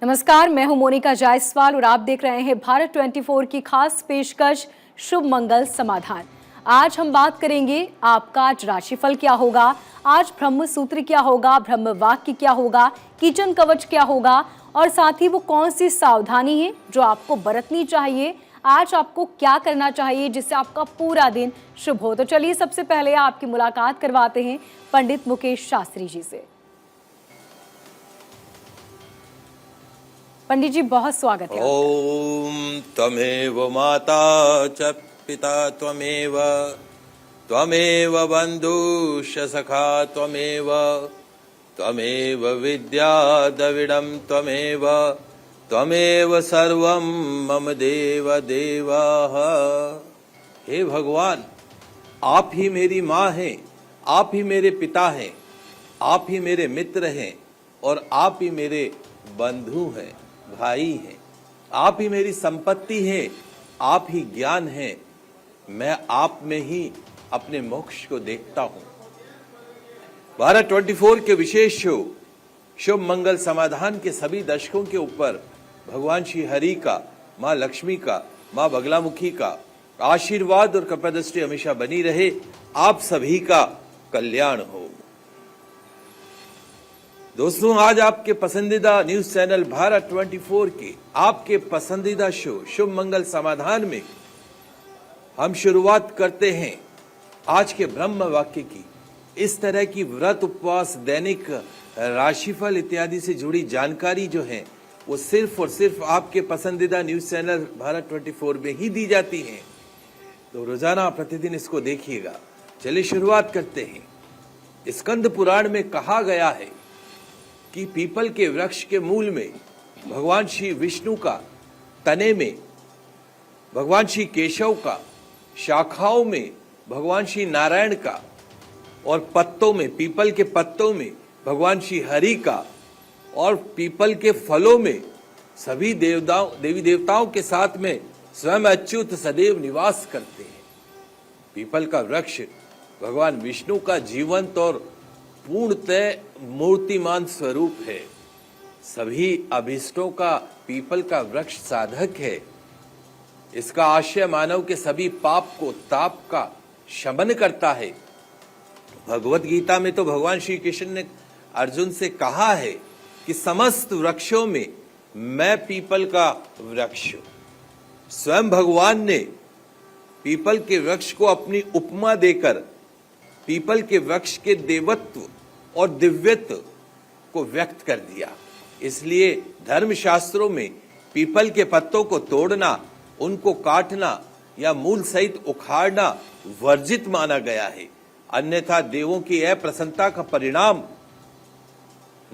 नमस्कार, मैं हूं मोनिका जायसवाल और आप देख रहे हैं भारत 24 की खास पेशकश शुभ मंगल समाधान। आज हम बात करेंगे आपका आज राशिफल क्या होगा, आज ब्रह्म सूत्र क्या होगा, ब्रह्म वाक्य क्या होगा, किचन कवच क्या होगा और साथ ही वो कौन सी सावधानी है जो आपको बरतनी चाहिए, आज आपको क्या करना चाहिए जिससे आपका पूरा दिन शुभ हो। तो चलिए सबसे पहले आपकी मुलाकात करवाते हैं पंडित मुकेश शास्त्री जी से। पंडित जी बहुत स्वागत है। ओम त्वमेव माता च पिता त्वमेव त्वमेव बन्धुश्च सखा त्वमेव त्वमेव विद्या द्रविडं त्वमेव त्वमेव सर्वं मम देव देवः। हे भगवान, आप ही मेरी माँ हैं, आप ही मेरे पिता हैं, आप ही मेरे मित्र हैं और आप ही मेरे बंधु हैं, भाई हैं। आप ही मेरी संपत्ति है, आप ही ज्ञान है। मैं आप में ही अपने मोक्ष को देखता हूं। भारत 24 के विशेष शो शुभ मंगल समाधान के सभी दर्शकों के ऊपर भगवान श्री हरि का, माँ लक्ष्मी का, माँ बगलामुखी का आशीर्वाद और कृपा दृष्टि हमेशा बनी रहे। आप सभी का कल्याण हो। दोस्तों, आज आपके पसंदीदा न्यूज चैनल भारत 24 के आपके पसंदीदा शो शुभ मंगल समाधान में हम शुरुआत करते हैं आज के ब्रह्म वाक्य की। इस तरह की व्रत, उपवास, दैनिक राशिफल इत्यादि से जुड़ी जानकारी जो है वो सिर्फ और सिर्फ आपके पसंदीदा न्यूज चैनल भारत 24 में ही दी जाती है। तो रोजाना प्रतिदिन इसको देखिएगा। चलिए शुरुआत करते हैं। स्कंद पुराण में कहा गया है कि पीपल के वृक्ष के मूल में भगवान श्री विष्णु का, तने में भगवान श्री केशव का, शाखाओं में भगवान श्री नारायण का और पत्तों में, पीपल के पत्तों में भगवान श्री हरि का और पीपल के फलों में सभी देवी देवताओं के साथ में स्वयं अच्युत सदैव निवास करते हैं। पीपल का वृक्ष भगवान विष्णु का जीवंत और पूर्णतः मूर्तिमान स्वरूप है। सभी अभिष्टों का पीपल का वृक्ष साधक है। इसका आशय मानव के सभी पाप को, ताप का शमन करता है। भगवत गीता में तो भगवान श्री कृष्ण ने अर्जुन से कहा है कि समस्त वृक्षों में मैं पीपल का वृक्ष हूं। स्वयं भगवान ने पीपल के वृक्ष को अपनी उपमा देकर पीपल के वृक्ष के देवत्व और दिव्यत्व को व्यक्त कर दिया। इसलिए धर्म शास्त्रों में पीपल के पत्तों को तोड़ना, उनको काटना या मूल सहित उखाड़ना वर्जित माना गया है। अन्यथा देवों की अप्रसन्नता का परिणाम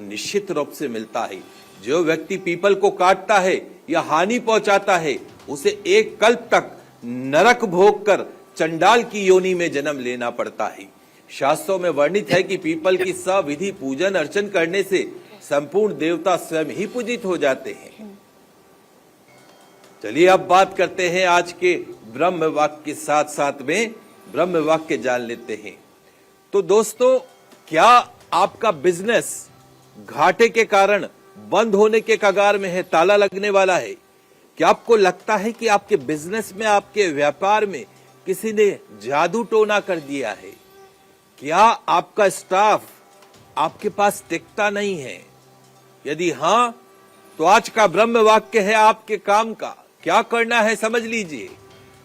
निश्चित रूप से मिलता है। जो व्यक्ति पीपल को काटता है या हानि पहुंचाता है उसे एक कल्प तक नरक भोग कर चंडाल की योनि में जन्म लेना पड़ता है। शास्त्रों में वर्णित है कि पीपल की सविधि पूजन अर्चन करने से संपूर्ण देवता स्वयं ही पूजित हो जाते हैं। चलिए अब बात करते हैं आज के ब्रह्म वाक्य के साथ साथ में ब्रह्म वाक्य जान लेते हैं। तो दोस्तों, क्या आपका बिजनेस घाटे के कारण बंद होने के कगार में है, ताला लगने वाला है? क्या आपको लगता है कि आपके बिजनेस में, आपके व्यापार में किसी ने जादू टोना कर दिया है? क्या आपका स्टाफ आपके पास टिकता नहीं है? यदि हां, तो आज का ब्रह्म वाक्य है आपके काम का। क्या करना है समझ लीजिए।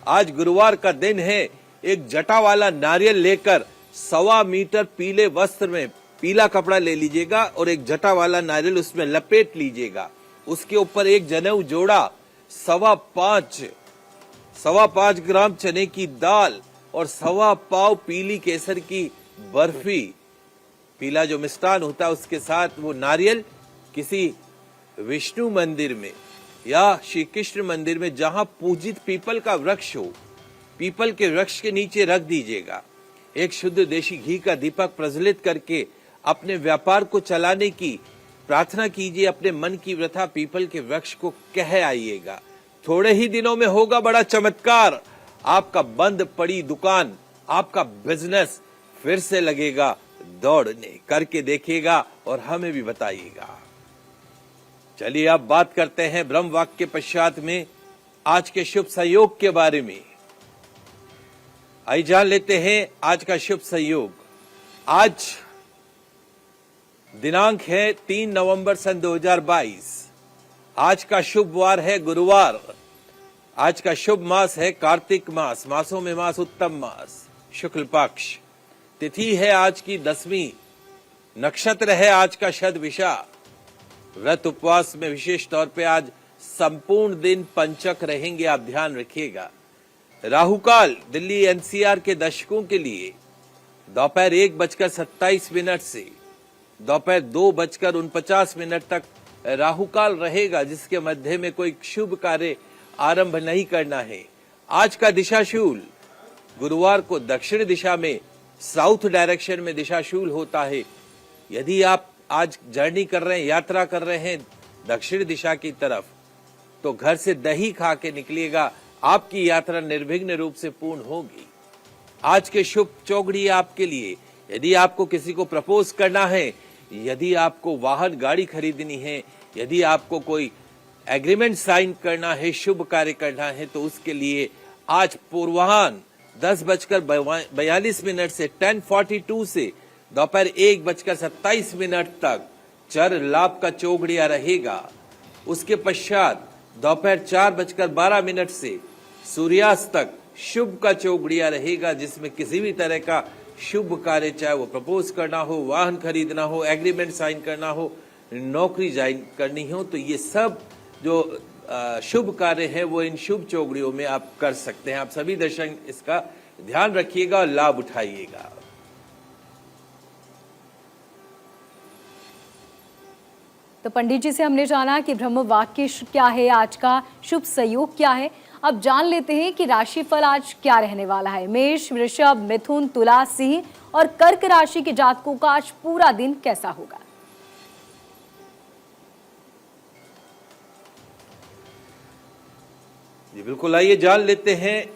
आज गुरुवार का दिन है। एक जटा वाला नारियल लेकर 1.25 मीटर पीले वस्त्र में पीला कपड़ा ले लीजिएगा और एक जटा वाला नारियल उसमें लपेट लीजिएगा। उसके ऊपर एक जनेऊ जोड़ा, 5.25 ग्राम चने की दाल और 1.25 पाव पीली केसर की बर्फी, पीला जो मिष्टान होता है उसके साथ वो नारियल किसी विष्णु मंदिर में या श्री कृष्ण मंदिर में जहां पूजित पीपल का वृक्ष हो, पीपल के वृक्ष के नीचे रख दीजिएगा। एक शुद्ध देशी घी का दीपक प्रज्वलित करके अपने व्यापार को चलाने की प्रार्थना कीजिए। अपने मन की व्यथा पीपल के वृक्ष को कह आइएगा। थोड़े ही दिनों में होगा बड़ा चमत्कार। आपका बंद पड़ी दुकान, आपका बिजनेस फिर से लगेगा दौड़ने। करके देखिएगा और हमें भी बताइएगा। चलिए अब बात करते हैं ब्रह्म वाक्य के पश्चात में आज के शुभ संयोग के बारे में। आइए जान लेते हैं आज का शुभ संयोग। आज दिनांक है 3 नवंबर सन 2022। आज का शुभ वार है गुरुवार। आज का शुभ मास है कार्तिक मास, मासों में मास उत्तम मास, शुक्ल पक्ष। तिथि है आज की 10वीं, नक्षत्र है आज का शतभिषा। व्रत उपवास में विशेष तौर पे आज संपूर्ण दिन पंचक रहेंगे, आप ध्यान रखिएगा। राहुकाल दिल्ली एनसीआर के दर्शकों के लिए दोपहर 1:27 से दोपहर 2:49 तक राहुकाल रहेगा, जिसके मध्य में कोई शुभ कार्य आरंभ नहीं करना है। आज का दिशाशूल गुरुवार को दक्षिण दिशा में, साउथ डायरेक्शन में दिशाशूल होता है। यदि आप आज जर्नी कर रहे हैं, यात्रा कर रहे हैं दक्षिण दिशा की तरफ, तो घर से दही खा के निकलिएगा, आपकी यात्रा निर्विघ्न रूप से पूर्ण होगी। आज के शुभ चौगड़ी आपके लिए, यदि आपको किसी को प्रपोज करना है, यदि आपको वाहन गाड़ी खरीदनी है, यदि आपको कोई एग्रीमेंट साइन करना है, शुभ कार्य करना है, तो उसके लिए आज पूर्वाह्न 10:42 से 10:42 से दोपहर 1:27 तक चर लाभ का चौगड़िया रहेगा। उसके पश्चात दोपहर 4:12 से सूर्यास्त तक शुभ का चौगड़िया रहेगा, जिसमें किसी भी तरह का शुभ कार्य, चाहे वो प्रपोज करना हो, वाहन खरीदना हो, एग्रीमेंट साइन करना हो, नौकरी ज्वाइन करनी हो, तो ये सब जो शुभ कार्य है वो इन शुभ चौगड़ियों में आप कर सकते हैं। आप सभी दर्शक इसका ध्यान रखिएगा और लाभ उठाइएगा। तो पंडित जी से हमने जाना कि ब्रह्म वाक्य क्या है, आज का शुभ संयोग क्या है। अब जान लेते हैं कि राशिफल आज क्या रहने वाला है। मेष, वृषभ, मिथुन, तुला, सिंह और कर्क राशि के जातकों का आज पूरा दिन कैसा होगा। जी बिल्कुल, आइए जान लेते हैं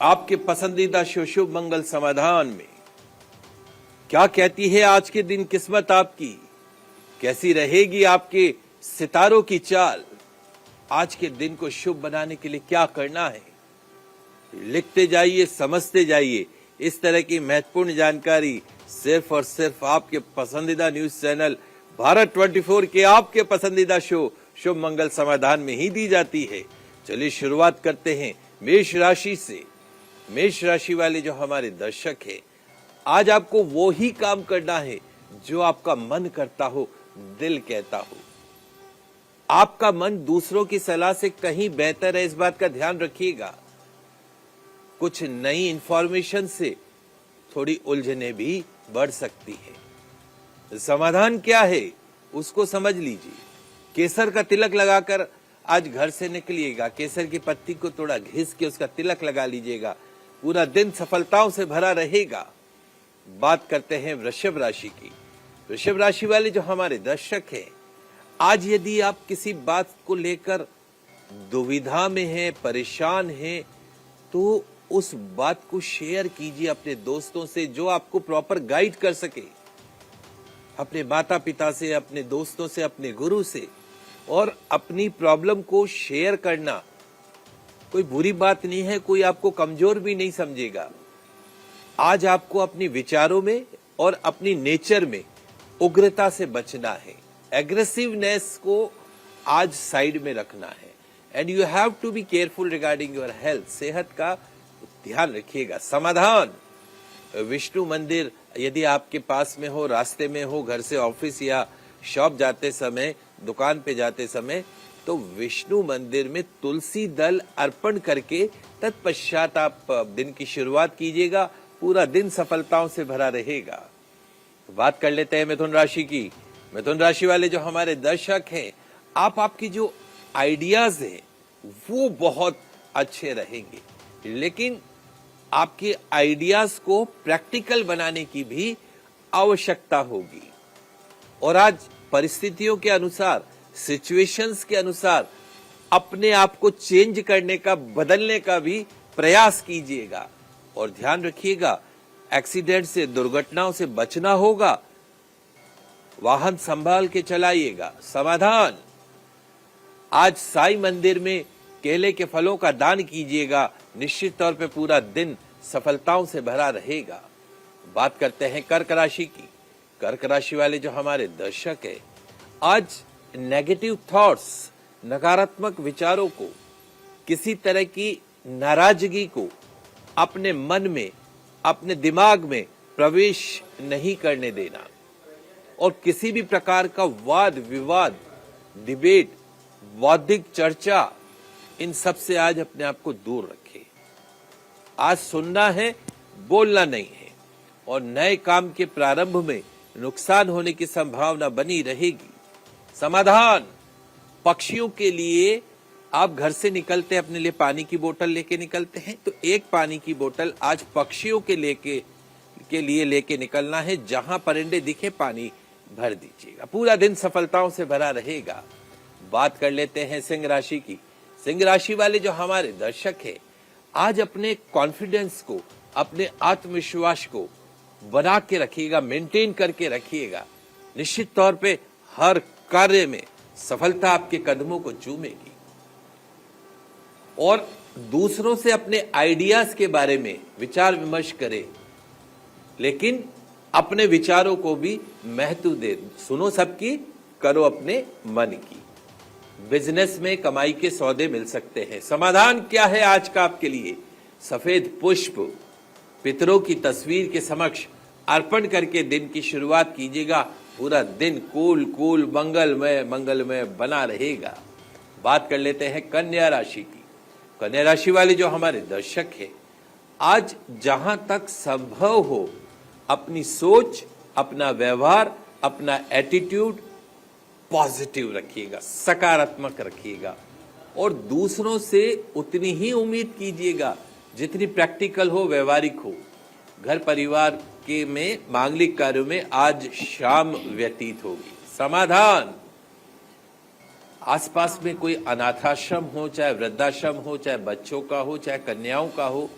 आपके पसंदीदा शुभ मंगल समाधान में क्या कहती है आज के दिन किस्मत आपकी, कैसी रहेगी आपके सितारों की चाल। आज के दिन को शुभ बनाने के लिए क्या करना है, लिखते जाइए, समझते जाइए। इस तरह की महत्वपूर्ण जानकारी सिर्फ और सिर्फ आपके पसंदीदा न्यूज चैनल भारत 24 के आपके पसंदीदा शो शुभ मंगल समाधान में ही दी जाती है। चलिए शुरुआत करते हैं मेष राशि से। मेष राशि वाले जो हमारे दर्शक हैं, आज आपको वो ही काम करना है जो आपका मन करता हो, दिल कहता हो। आपका मन दूसरों की सलाह से कहीं बेहतर है, इस बात का ध्यान रखिएगा। कुछ नई इंफॉर्मेशन से थोड़ी उलझने भी बढ़ सकती है। समाधान क्या है उसको समझ लीजिए। केसर का तिलक लगाकर आज घर से निकलिएगा। केसर की पत्ती को थोड़ा घिस के उसका तिलक लगा लीजिएगा, पूरा दिन सफलताओं से भरा रहेगा। बात करते हैं वृषभ राशि की। वृषभ राशि वाले जो हमारे दर्शक हैं, आज यदि आप किसी बात को लेकर दुविधा में हैं, परेशान हैं, तो उस बात को शेयर कीजिए अपने दोस्तों से जो आपको प्रॉपर गाइड कर सके, अपने माता पिता से, अपने दोस्तों से, अपने गुरु से। और अपनी प्रॉब्लम को शेयर करना कोई बुरी बात नहीं है, कोई आपको कमजोर भी नहीं समझेगा। आज आपको अपनी विचारों में और अपनी नेचर में उग्रता से बचना है, एग्रेसिवनेस को आज साइड में रखना है। And you have to be careful regarding your health. सेहत का ध्यान रखिएगा। समाधान, विष्णु मंदिर यदि आपके पास में हो, रास्ते में हो, घर से ऑफिस या शॉप जाते समय, दुकान पे जाते समय, तो विष्णु मंदिर में तुलसी दल अर्पण करके तत्पश्चात आप दिन की शुरुआत कीजिएगा। पूरा दिन सफलताओं से भरा रहेगा। तो बात कर लेते हैं मिथुन राशि की। मिथुन राशि वाले जो हमारे दर्शक हैं, आपकी जो आइडियाज हैं वो बहुत अच्छे रहेंगे, लेकिन आपके आइडियाज को प्रैक्टिकल बनाने की भी आवश्यकता होगी। और आज परिस्थितियों के अनुसार, सिचुएशंस के अनुसार अपने आप को चेंज करने का, बदलने का भी प्रयास कीजिएगा। और ध्यान रखिएगा, एक्सीडेंट से, दुर्घटनाओं से बचना होगा। वाहन संभाल के चलाइएगा। समाधान, आज साईं मंदिर में केले के फलों का दान कीजिएगा, निश्चित तौर पे पूरा दिन सफलताओं से भरा रहेगा। बात करते हैं कर्क राशि की। कर्क राशि वाले जो हमारे दर्शक है, आज नेगेटिव थॉट्स, नकारात्मक विचारों को, किसी तरह की नाराजगी को अपने मन में, अपने दिमाग में प्रवेश नहीं करने देना और किसी भी प्रकार का वाद विवाद, डिबेट, बौद्धिक चर्चा, इन सब से आज अपने आप को दूर रखें। आज सुनना है, बोलना नहीं है और नए काम के प्रारंभ में नुकसान होने की संभावना बनी रहेगी। समाधान, पक्षियों के लिए आप घर से निकलते अपने लिए पानी की बोतल लेके निकलते हैं, तो एक पानी की बोतल आज पक्षियों के लिए लेके निकलना है। जहां परिंदे दिखे पानी भर दीजिएगा, पूरा दिन सफलताओं से भरा रहेगा। बात कर लेते हैं सिंह राशि की। सिंह राशि वाले जो हमारे दर्शक है, आज अपने कॉन्फिडेंस को, अपने आत्मविश्वास को बना के रखिएगा, मेंटेन करके रखिएगा। निश्चित तौर पे हर कार्य में सफलता आपके कदमों को चूमेगी और दूसरों से अपने आइडियाज के बारे में विचार विमर्श करें, लेकिन अपने विचारों को भी महत्व दे। सुनो सबकी, करो अपने मन की। बिजनेस में कमाई के सौदे मिल सकते हैं। समाधान क्या है आज का आपके लिए? सफेद पुष्प पितरों की तस्वीर के समक्ष अर्पण करके दिन की शुरुआत कीजिएगा। पूरा दिन कूल मंगलमय बना रहेगा। बात कर लेते हैं कन्या राशि की। कन्या राशि वाले जो हमारे दर्शक हैं, आज जहां तक संभव हो अपनी सोच, अपना व्यवहार, अपना एटीट्यूड पॉजिटिव रखिएगा, सकारात्मक रखिएगा और दूसरों से उतनी ही उम्मीद कीजिएगा जितनी प्रैक्टिकल हो, व्यवहारिक हो। घर परिवार के में मांगलिक कार्यों में आज शाम व्यतीत होगी। समाधान, आसपास में कोई अनाथाश्रम हो, चाहे वृद्धाश्रम हो, चाहे बच्चों का हो, चाहे कन्याओं का हो,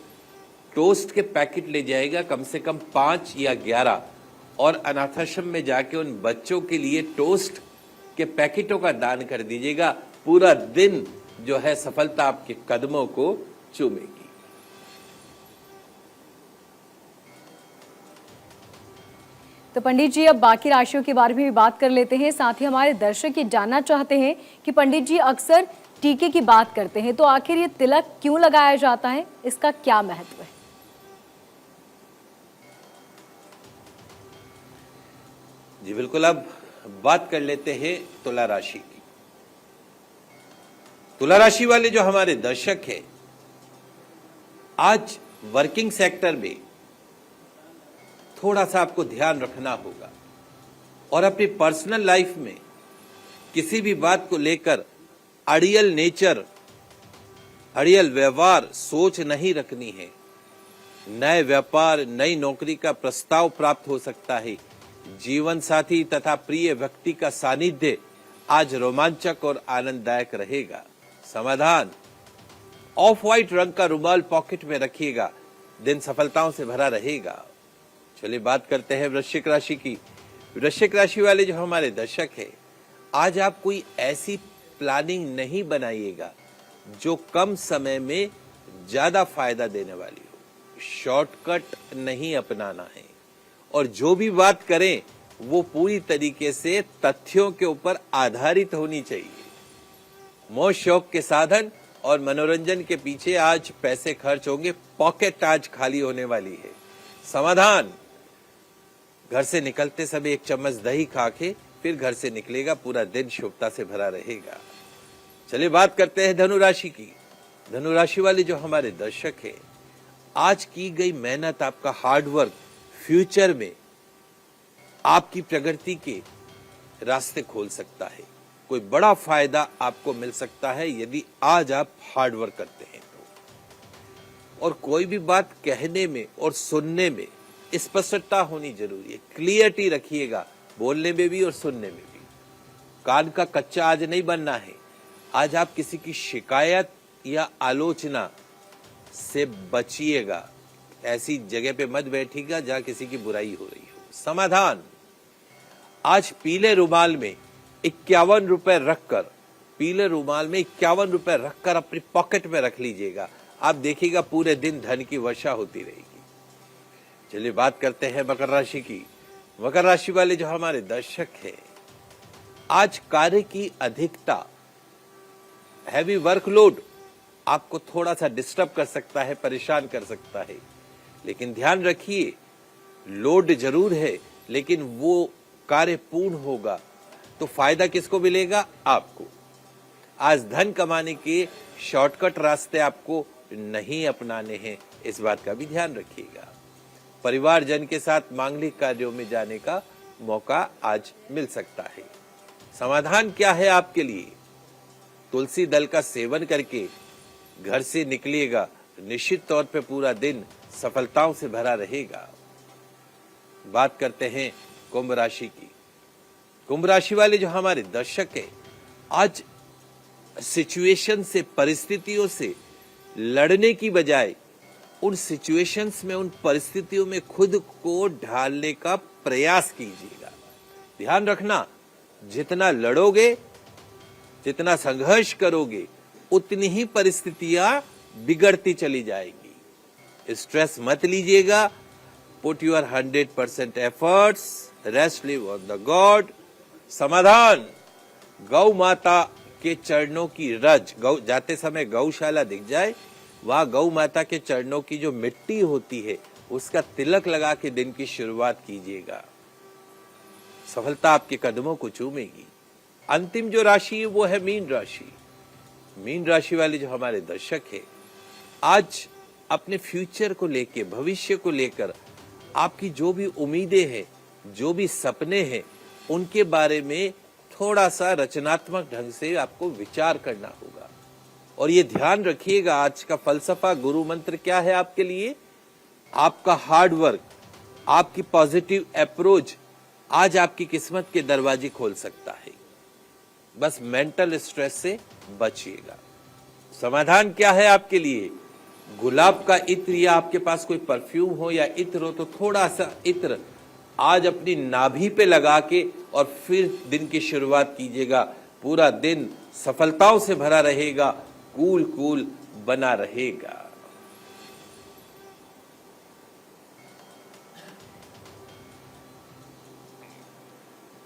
टोस्ट के पैकेट ले जाएगा कम से कम 5 या 11 और अनाथाश्रम में जाके उन बच्चों के लिए टोस्ट के पैकेटों का दान कर दीजिएगा। पूरा दिन जो है सफलता आपके कदमों को चूमेगी। तो पंडित जी, अब बाकी राशियों के बारे में भी बात कर लेते हैं। साथ ही हमारे दर्शक ये जानना चाहते हैं कि पंडित जी अक्सर टीके की बात करते हैं, तो आखिर ये तिलक क्यों लगाया जाता है, इसका क्या महत्व है? जी बिल्कुल, अब बात कर लेते हैं तुला राशि की। तुला राशि वाले जो हमारे दर्शक हैं, आज वर्किंग सेक्टर में थोड़ा सा आपको ध्यान रखना होगा और अपनी पर्सनल लाइफ में किसी भी बात को लेकर अड़ियल नेचर, अड़ियल व्यवहार, सोच नहीं रखनी है। नए व्यापार, नई नौकरी का प्रस्ताव प्राप्त हो सकता है। जीवन साथी तथा प्रिय व्यक्ति का सानिध्य आज रोमांचक और आनंददायक रहेगा। समाधान, ऑफ व्हाइट रंग का रुमाल पॉकेट में रखिएगा, दिन सफलताओं से भरा रहेगा। चलिए बात करते हैं वृश्चिक राशि की। वृश्चिक राशि वाले जो हमारे दर्शक हैं, आज आप कोई ऐसी प्लानिंग नहीं बनाइएगा जो कम समय में ज्यादा फायदा देने वाली हो। शॉर्टकट नहीं अपनाना है और जो भी बात करें वो पूरी तरीके से तथ्यों के ऊपर आधारित होनी चाहिए। मोह शौक के साधन और मनोरंजन के पीछे आज पैसे खर्च होंगे, पॉकेट आज खाली होने वाली है। समाधान, घर से निकलते समय 1 चम्मच दही खा के फिर घर से निकलेगा, पूरा दिन शुभता से भरा रहेगा। चलिए बात करते हैं धनु राशि की। धनु राशि वाले जो हमारे दर्शक हैं, आज की गई मेहनत, आपका हार्डवर्क फ्यूचर में आपकी प्रगति के रास्ते खोल सकता है। कोई बड़ा फायदा आपको मिल सकता है यदि आज आप हार्डवर्क करते हैं तो। और कोई भी बात कहने में और सुनने में स्पष्टता होनी जरूरी है। क्लियरिटी रखिएगा, बोलने में भी और सुनने में भी। कान का कच्चा आज नहीं बनना है। आज आप किसी की शिकायत या आलोचना से बचिएगा। ऐसी जगह पे मत बैठिएगा जहां किसी की बुराई हो रही हो। समाधान, आज पीले रुमाल में 51 रुपए रखकर पीले रुमाल में 51 रुपए रखकर अपनी पॉकेट में रख लीजिएगा। आप देखिएगा पूरे दिन धन की वर्षा होती रहेगी। चलिए बात करते हैं मकर राशि की। मकर राशि वाले जो हमारे दर्शक हैं, आज कार्य की अधिकता, हैवी वर्कलोड आपको थोड़ा सा डिस्टर्ब कर सकता है, परेशान कर सकता है। लेकिन ध्यान रखिए, लोड जरूर है लेकिन वो कार्य पूर्ण होगा तो फायदा किसको मिलेगा? आपको। आज धन कमाने के शॉर्टकट रास्ते आपको नहीं अपनाने हैं, इस बात का भी ध्यान रखिएगा। परिवारजन के साथ मांगलिक कार्यों में जाने का मौका आज मिल सकता है। समाधान क्या है आपके लिए? तुलसी दल का सेवन करके घर से निकलिएगा, निश्चित तौर पे पूरा दिन सफलताओं से भरा रहेगा। बात करते हैं कुंभ राशि की। कुंभ राशि वाले जो हमारे दर्शक हैं, आज सिचुएशन से, परिस्थितियों से लड़ने की बजाय उन सिचुएशंस में, उन परिस्थितियों में खुद को ढालने का प्रयास कीजिएगा। ध्यान रखना, जितना लड़ोगे, जितना संघर्ष करोगे, उतनी ही परिस्थितियां बिगड़ती चली जाएगी। स्ट्रेस मत लीजिएगा। Put your 100% efforts, rest live on the God. समाधान, गौ माता के चरणों की रज, गौ जाते समय गौशाला दिख जाए, वहां गौ माता के चरणों की जो मिट्टी होती है उसका तिलक लगा के दिन की शुरुआत कीजिएगा। सफलता आपके कदमों को चूमेगी। अंतिम जो राशि है वो है मीन राशि। मीन राशि वाले जो हमारे दर्शक हैं, आज अपने फ्यूचर को लेकर, भविष्य को लेकर आपकी जो भी उम्मीदें हैं, जो भी सपने हैं, उनके बारे में थोड़ा सा रचनात्मक ढंग से आपको विचार करना होगा। और ये ध्यान रखिएगा, आज का फलसफा, गुरु मंत्र क्या है आपके लिए? आपका हार्ड वर्क, आपकी पॉजिटिव अप्रोच आज आपकी किस्मत के दरवाजे खोल सकता है। बस मेंटल स्ट्रेस से बचिएगा। समाधान क्या है आपके लिए? गुलाब का इत्र, या आपके पास कोई परफ्यूम हो या इत्र हो तो थोड़ा सा इत्र आज अपनी नाभि पे लगा के और फिर दिन की शुरुआत कीजिएगा। पूरा दिन सफलताओं से भरा रहेगा, कूल बना रहेगा।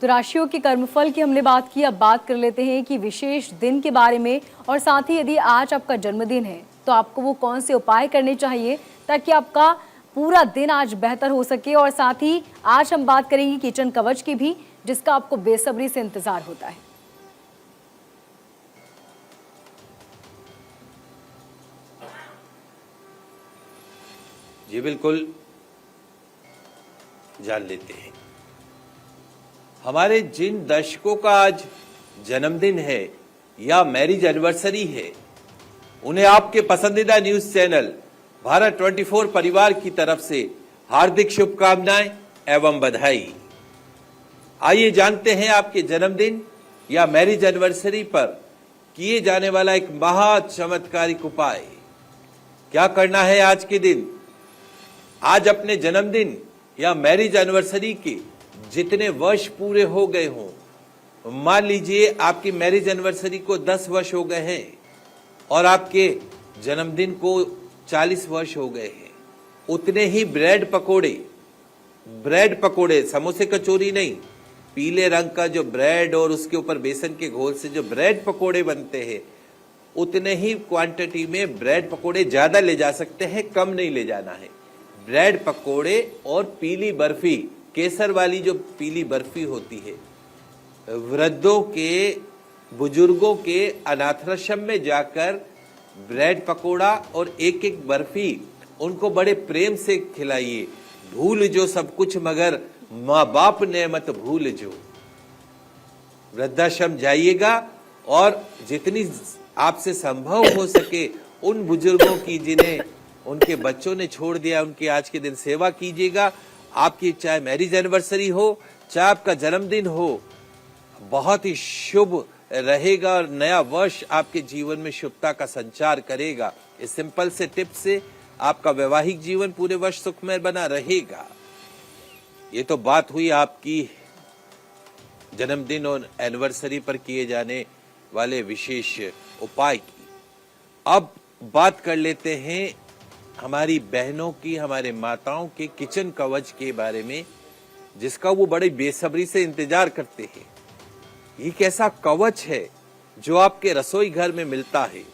तो राशियों के कर्मफल की हमने बात की। अब बात कर लेते हैं कि विशेष दिन के बारे में, और साथ ही यदि आज आपका जन्मदिन है तो आपको वो कौन से उपाय करने चाहिए ताकि आपका पूरा दिन आज बेहतर हो सके। और साथ ही आज हम बात करेंगे किचन कवच की भी, जिसका आपको बेसब्री से इंतजार होता है। जी बिल्कुल, जान लेते हैं। हमारे जिन दर्शकों का आज जन्मदिन है या मैरिज एनिवर्सरी है, उन्हें आपके पसंदीदा न्यूज चैनल भारत 24 परिवार की तरफ से हार्दिक शुभकामनाएं एवं बधाई। आइए जानते हैं आपके जन्मदिन या मैरिज एनिवर्सरी पर किए जाने वाला एक महा चमत्कारिक उपाय। क्या करना है आज के दिन? आज अपने जन्मदिन या मैरिज एनिवर्सरी के जितने वर्ष पूरे हो गए हों, मान लीजिए आपकी मैरिज एनिवर्सरी को 10 वर्ष हो गए हैं और आपके जन्मदिन को 40 वर्ष हो गए हैं, उतने ही ब्रेड पकोड़े, समोसे कचौरी नहीं, पीले रंग का जो ब्रेड और उसके ऊपर बेसन के घोल से जो ब्रेड पकोड़े बनते हैं, उतने ही क्वांटिटी में ब्रेड पकोड़े ज्यादा ले जा सकते हैं, कम नहीं ले जाना है। ब्रेड पकोड़े और पीली बर्फी, केसर वाली जो पीली बर्फी होती है, वृद्धों के, बुजुर्गों के अनाथाश्रम में जाकर ब्रेड पकोड़ा और एक एक बर्फी उनको बड़े प्रेम से खिलाइए। भूल जो सब कुछ मगर माँ बाप ने मत भूल जो। वृद्धाश्रम जाइएगा और जितनी आपसे संभव हो सके उन बुजुर्गों की जिन्हें उनके बच्चों ने छोड़ दिया, उनकी आज के दिन सेवा कीजिएगा। आपकी चाहे मैरिज एनिवर्सरी हो, चाहे आपका जन्मदिन हो, बहुत ही शुभ रहेगा और नया वर्ष आपके जीवन में शुभता का संचार करेगा। इस सिंपल से टिप से आपका वैवाहिक जीवन पूरे वर्ष सुखमय बना रहेगा। ये तो बात हुई आपकी जन्मदिन और एनिवर्सरी पर किए जाने वाले विशेष उपाय की। अब बात कर लेते हैं हमारी बहनों की, हमारे माताओं के किचन कवच के बारे में, जिसका वो बड़ी बेसब्री से इंतजार करते हैं। ये एक ऐसा कवच है जो आपके रसोई घर में मिलता है।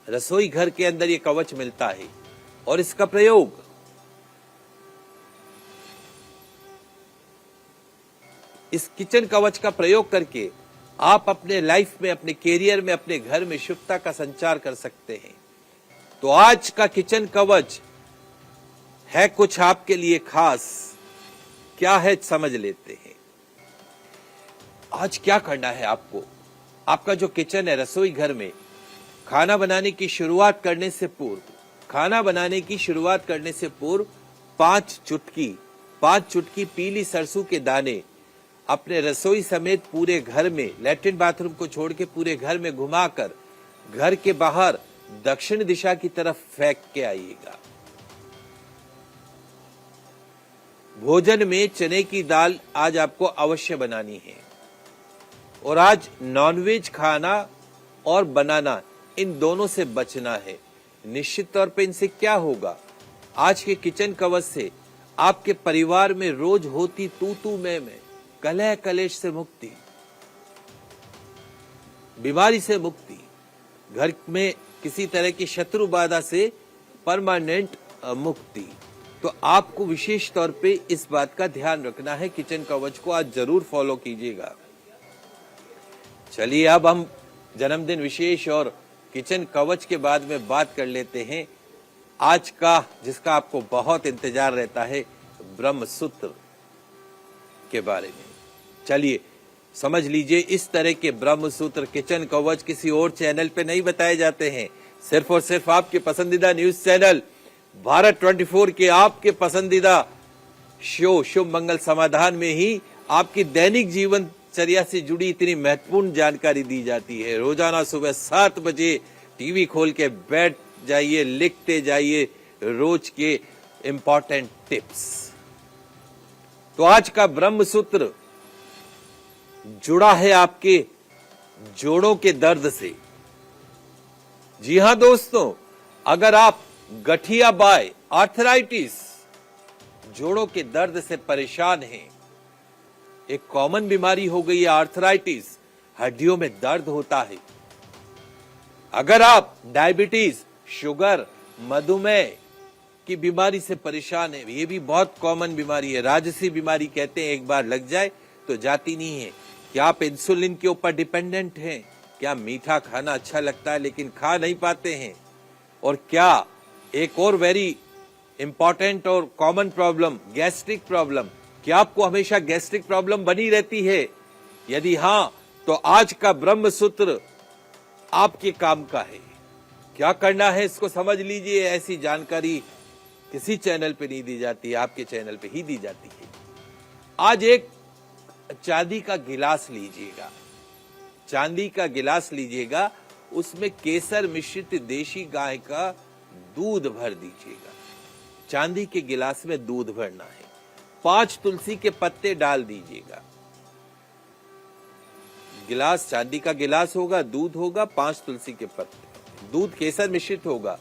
रसोई घर के अंदर ये कवच मिलता है और इसका प्रयोग इस किचन कवच का प्रयोग करके आप अपने लाइफ में, अपने कैरियर में, अपने घर में शुभता का संचार कर सकते हैं। तो आज का किचन कवच है कुछ आपके लिए खास। क्या है समझ लेते हैं। आज क्या करना है आपको, आपका जो किचन है रसोई घर में, खाना बनाने की शुरुआत करने से पूर्व 5 चुटकी पीली सरसों के दाने अपने रसोई समेत पूरे घर में, लैट्रिन बाथरूम को छोड़ के पूरे घर में घुमाकर घर के बाहर दक्षिण दिशा की तरफ फेंक के आइएगा। भोजन में चने की दाल आज आपको अवश्य बनानी है और आज नॉनवेज खाना और बनाना, इन दोनों से बचना है। निश्चित तौर पे इनसे क्या होगा, आज के किचन कवच से आपके परिवार में रोज होती तू मैं, कलह कलेश से मुक्ति, बीमारी से मुक्ति, घर में किसी तरह की शत्रु बाधा से परमानेंट मुक्ति। तो आपको विशेष तौर पे इस बात का ध्यान रखना है। किचन कवच को आज जरूर फॉलो कीजिएगा। चलिए अब हम जन्मदिन विशेष और किचन कवच के बाद में बात कर लेते हैं आज का, जिसका आपको बहुत इंतजार रहता है, ब्रह्म सूत्र के बारे में। चलिए समझ लीजिए, इस तरह के ब्रह्म सूत्र, किचन कवच किसी और चैनल पे नहीं बताए जाते हैं। सिर्फ और सिर्फ आपके पसंदीदा न्यूज चैनल भारत 24 के आपके पसंदीदा शो शुभ मंगल समाधान में ही आपकी दैनिक जीवनचर्या से जुड़ी इतनी महत्वपूर्ण जानकारी दी जाती है। रोजाना सुबह 7 बजे टीवी खोल के बैठ जाइए, लिखते जाइए रोज के इंपॉर्टेंट टिप्स। तो आज का ब्रह्म सूत्र जुड़ा है आपके जोड़ों के दर्द से। जी हां दोस्तों, अगर आप गठिया बाय, आर्थराइटिस, जोड़ों के दर्द से परेशान हैं, एक कॉमन बीमारी हो गई है आर्थराइटिस, हड्डियों में दर्द होता है। अगर आप डायबिटीज, शुगर, मधुमेह की बीमारी से परेशान है, ये भी बहुत कॉमन बीमारी है, राजसी बीमारी कहते हैं, एक बार लग जाए तो जाती नहीं है। क्या आप इंसुलिन के ऊपर डिपेंडेंट हैं? क्या मीठा खाना अच्छा लगता है लेकिन खा नहीं पाते हैं? और क्या एक और वेरी इंपॉर्टेंट और कॉमन प्रॉब्लम, गैस्ट्रिक प्रॉब्लम, क्या आपको हमेशा गैस्ट्रिक प्रॉब्लम बनी रहती है? यदि हां, तो आज का ब्रह्म सूत्र आपके काम का है। क्या करना है इसको समझ लीजिए। ऐसी जानकारी किसी चैनल पे नहीं दी जाती, आपके चैनल पे ही दी जाती है। आज एक चांदी का गिलास लीजिएगा, चांदी का गिलास लीजिएगा, उसमें केसर मिश्रित देशी गाय का दूध भर दीजिएगा। चांदी के गिलास में दूध भरना है। 5 तुलसी के पत्ते डाल दीजिएगा। गिलास चांदी का गिलास होगा, दूध होगा, 5 तुलसी के पत्ते, दूध केसर मिश्रित होगा।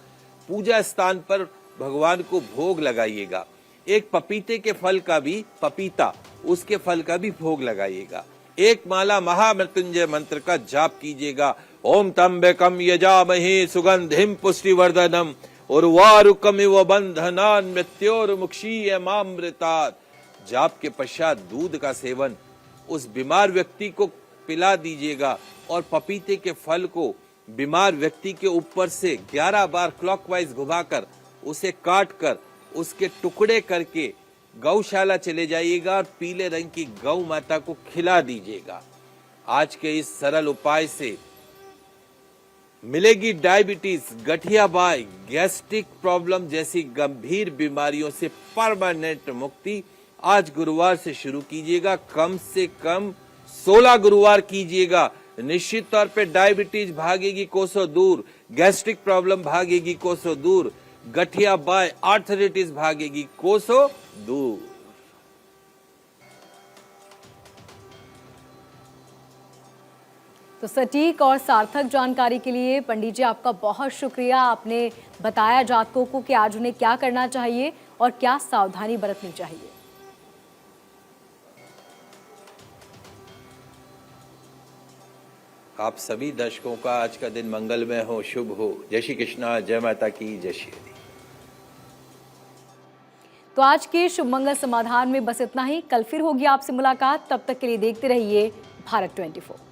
पूजा स्थान पर भगवान को भोग लगाइएगा। एक पपीते के फल का भी, पपीता, उसके फल का भी भोग लगाइएगा। एक माला महामृत्युंजय मंत्र का जाप कीजिएगा। ओम त्र्यंबकम यजामहे सुगंधिम पुष्टिवर्धनम उर्वारुकमिव बंधनान् मृत्योर्मुक्षीयमामृतात्। जाप के पश्चात दूध का सेवन उस बीमार व्यक्ति को पिला दीजिएगा और पपीते के फल को बीमार व्यक्ति के ऊपर से 11 बार क्लॉकवाइज घुमाकर, उसे काट कर, उसके टुकड़े करके गौशाला चले जाइएगा और पीले रंग की गौ माता को खिला दीजिएगा। आज के इस सरल उपाय से मिलेगी डायबिटीज, गठिया बाय, गैस्ट्रिक प्रॉब्लम जैसी गंभीर बीमारियों से परमानेंट मुक्ति। आज गुरुवार से शुरू कीजिएगा, कम से कम 16 गुरुवार कीजिएगा। निश्चित तौर पे डायबिटीज भागेगी कोसों दूर, गैस्ट्रिक प्रॉब्लम भागेगी कोसों दूर, गठिया बाय, आर्थराइटिस भागेगी कोसों दूर। तो सटीक और सार्थक जानकारी के लिए पंडित जी आपका बहुत शुक्रिया। आपने बताया जातकों को कि आज उन्हें क्या करना चाहिए और क्या सावधानी बरतनी चाहिए। आप सभी दर्शकों का आज का दिन मंगलमय हो, शुभ हो। जय श्री कृष्णा, जय माता की, जय श्री हरि। तो आज के शुभ मंगल समाधान में बस इतना ही। कल फिर होगी आपसे मुलाकात। तब तक के लिए देखते रहिए भारत 24।